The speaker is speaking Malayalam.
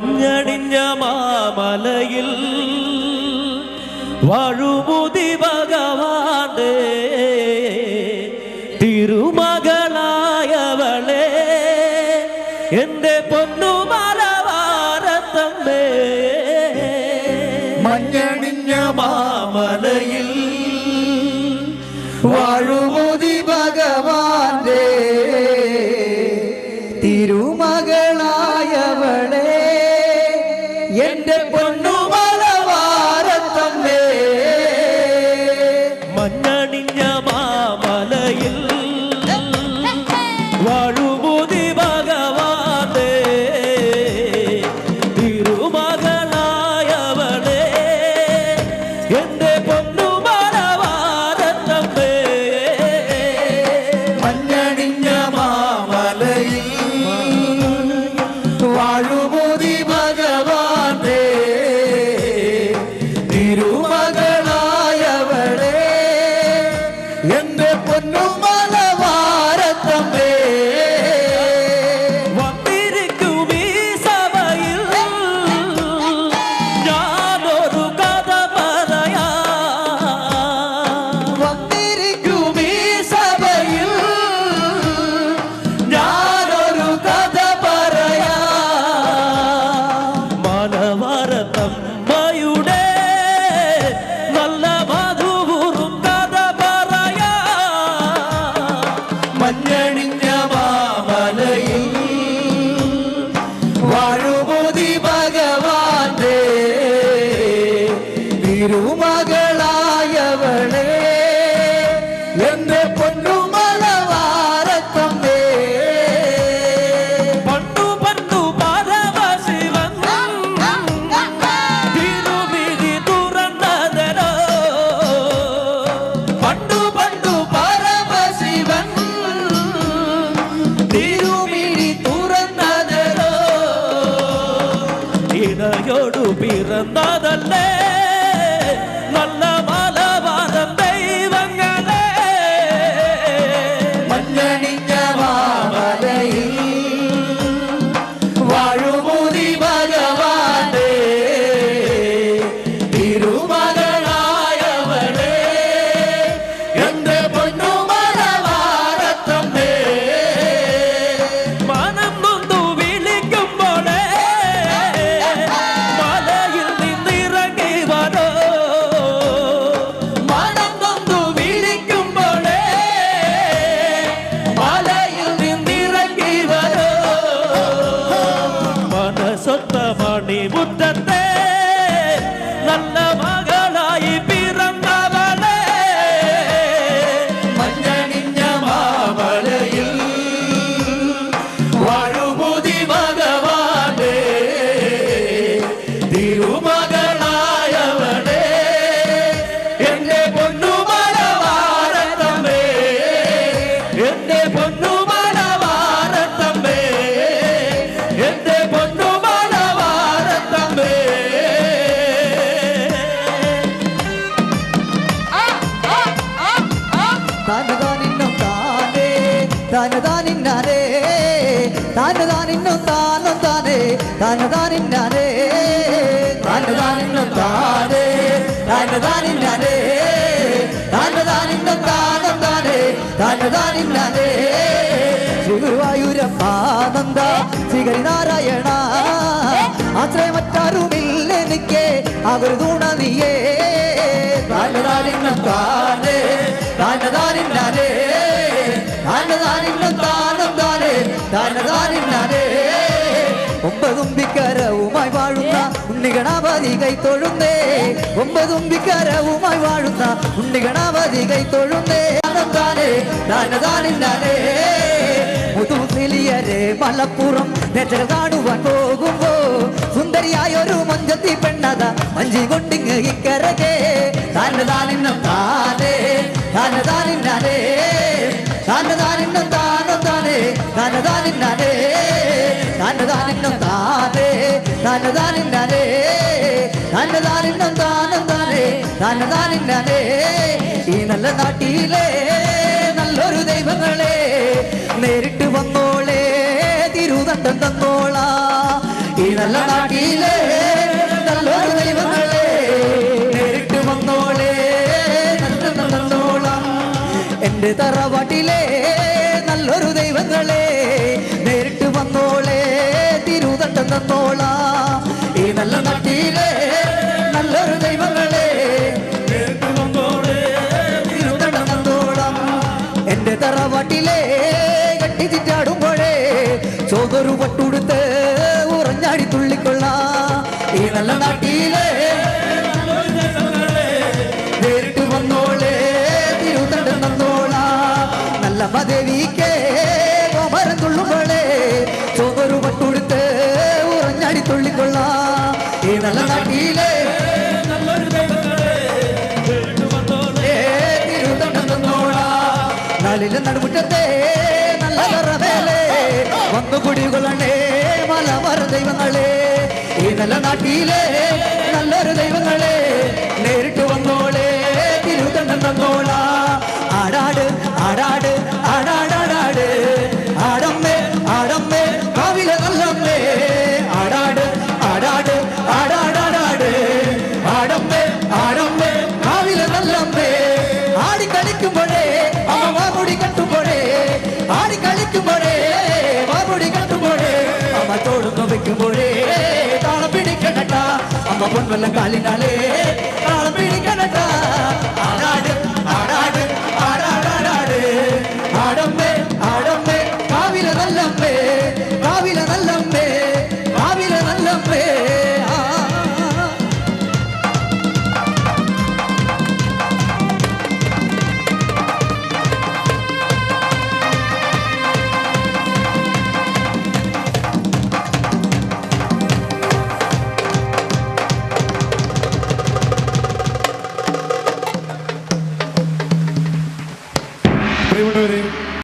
മഞ്ഞണിഞ്ഞ മാമലയിൽ വാഴുമുതി ഭഗവാന്റെ തിരുമകളായവളെ എന്റെ പൊന്നുമലവാരത്തമ്മേ മഞ്ഞണിഞ്ഞ മാമലയിൽ വാഴുമുതി ഭഗവാന്റെ തിരുമകളായവളെ എന്റെ പൊന്നുമലവാരത്തമ്മേ മഞ്ഞണിഞ്ഞ മാമലയിൽ വാഴുമുതി ഭഗവാന്റെ തിരുമകളായവളെ എന്റെ പൊന്നുമലവാരത്തമ്മേ മഞ്ഞണിഞ്ഞ മാമലയിൽ വാഴുമുതി ഭഗവാന്റെ തിരുമകളായവളെ എന്റെ പൊന്നുമലവാരത്തമ്മേ വന്നിരിക്കും ഈ സഭയിൽ ഞാനൊരു കഥ പറയാം വന്നിരിക്കും ഈ സഭയിൽ ഞാനൊരു കഥ പറയാം മലവാരത്തമ്മയുടെ നല്ല മധുവും കഥ പറയാം മഞ്ഞണിഞ്ഞ മാമലയിൽ വാഴുമുതി ഭഗവാന്റെ തിരുമകളായവളെ എന്റെ പൊന്നുമലവാരത്തമ്മേ പണ്ടു പണ്ടു പരമശിവൻ തിരുമിഴി തുറന്നതരോ പണ്ടു പണ്ടു പരമശിവൻ തിരുമിഴി തുറന്നതരോ ഇണയോടു പിറന്നതല്ലേ നല്ല മലവാരം ദൈവങ്ങളെ മഞ്ഞണിഞ്ഞ മാമലയിൽ വാഴുമുതി ഭഗവാന്റെ തിരുമകളായവളെ എന്റെ പൊന്നുമലവാരത്തമ്മേ മനം നൊന്തു വിളിക്കുമ്പോഴേ മലയിൽ നിന്നിറങ്ങി വരോ മനം നൊന്തു വിളിക്കുമ്പോഴേ മലയിൽ നിന്നിറങ്ങി വരോ മനസ്സൊത്ത മണിമുറ്റത്തെ നല്ല മകളായി പിറന്നവളെ മഞ്ഞണിഞ്ഞ മാമലയിൽ വാഴുമുതി ഭഗവാന്റെ തിരുമകളായവളെ എന്റെ പൊന്നുമലവാരത്തമ്മേ എന്റെ പൊന്നുമലവാരത്തമ്മേ എന്റെ പൊന്നുമലവാരത്തമ്മേ താനതാനിന്നും താനേ താനതാനിന്നാനേ താനതാനിന്നും താനും താനേ താനതാനിന്നാനേ താനതാനിന്നും താനേ താനതാനിന്നാനേ താനതാനിന്നും താനും താനേ താനതാനിന്നാനേ ഗുരുവായൂരപ്പാനന്ദ ശ്രീഹരിനാരായണ ആശ്രയമറ്റാരുമില്ല എനിക്ക് അവർ തൂണ നീയേ താനതാനിന്നും താനേ താനതാനിന്നാനേ താനതാനിന്നും താനും താനേ താനതാനിന്നാനേ ഒമ്പതുമ്പിക്കരവുമായി വാഴുന്ന ഉണ്ണിഗണപതി കൈ തൊഴുന്നേ ഒമ്പതുമ്പിക്കരവുമായി വാഴുന്ന ഉണ്ണിഗണപതി കൈ തൊഴുന്നേ താനേ താനതാനിന്നാനേ മുതുസിലിയരെ മലപ്പുറം നെറ്റർ കാണുവാൻ പോകുമ്പോ സുന്ദരിയായൊരു മഞ്ചത്തി പെണ്ണത മഞ്ചി കൊണ്ടിങ് ഇക്കരകെ താനതാനിന്നും താനേ താനതാനിന്നാനേ താനതാനിന്നും താനും താനേ താനതാനിന്നാനേ താനതാനിന്നും താനേ താനതാനിന്നാനേ താനതാനിന്നും താനും താനേ താനതാനിന്നാനേ ഈ നല്ല നാട്ടിലെ നല്ലൊരു ദൈവങ്ങളെ നേരിട്ട് വന്നോളേ തിരുതണ്ടം തന്നോളാ ഈ നല്ല നാട്ടിലെ നല്ലൊരു ദൈവങ്ങളെ നേരിട്ട് വന്നോളെ നന്നോളാം എന്റെ തറവാട്ടിലെ നല്ലൊരു ദൈവങ്ങളെ നേരിട്ട് വന്നോളെ തിരുതട്ടം തന്നോളാം ഈ നല്ല നാട്ടിലെ നല്ലൊരു ദൈവങ്ങളെ നേരിട്ട് വന്നോളെ തിരുതട്ടം തന്നോളാം എന്റെ തറവാട്ടിലെ കെട്ടി ചിറ്റാടുമ്പോഴേ ചോദൊരു പട്ടുടുത്ത് ഉറഞ്ഞാടി തുള്ളിക്കൊള്ളാം ഈ നല്ല നാട്ടിലെ നേരിട്ട് വന്നോളെ തിരുതട്ടം തന്നോളാം നല്ല മദേവിക്ക് കോമരം തുള്ളുമ്പോഴേ ചോദൊരു പട്ടുടുത്ത് ഉറഞ്ഞാടി തുള്ളിക്കൊള്ളാം ഈ നല്ല നാട്ടിലെ നല്ലൊരു ദൈവങ്ങളെ നേരിട്ട് വന്നോളെ തിരുതട്ടം തന്നോളാം നാളിലെ നടുമുറ്റത്തെ നല്ല കറവേലേ വന്നു കുടികൊള്ളണേ മലമറ ദൈവങ്ങളെ ഈ നല്ല നാട്ടിലെ നല്ലൊരു ദൈവങ്ങളെ നേരിട്ട് വന്നോളെ തിരുതണ്ടം തന്നോളാ ആടാട് ആടാട് ആടാടാടാട് ആടമ്മേ ആടമ്മേ കാവിലെ നല്ലമ്മേ ആടാട് ആടാട് ആടാടാടാട് ആടമ്മേ ആടമ്മേ കാവിലെ നല്ലമ്മേ ആടിക്കളിക്കുമ്പോഴേ അമ്മ വാമുടി കെട്ടുമ്പോഴേ ആടിക്കളിക്കുമ്പോഴേ വാമുടി കെട്ടുമ്പോഴേ അമ്മ തോടുന്നു വെക്കുമ്പോഴേ താളം പിടിക്കട്ട അമ്മ പൊൻവെല്ലം കാലിനാലേ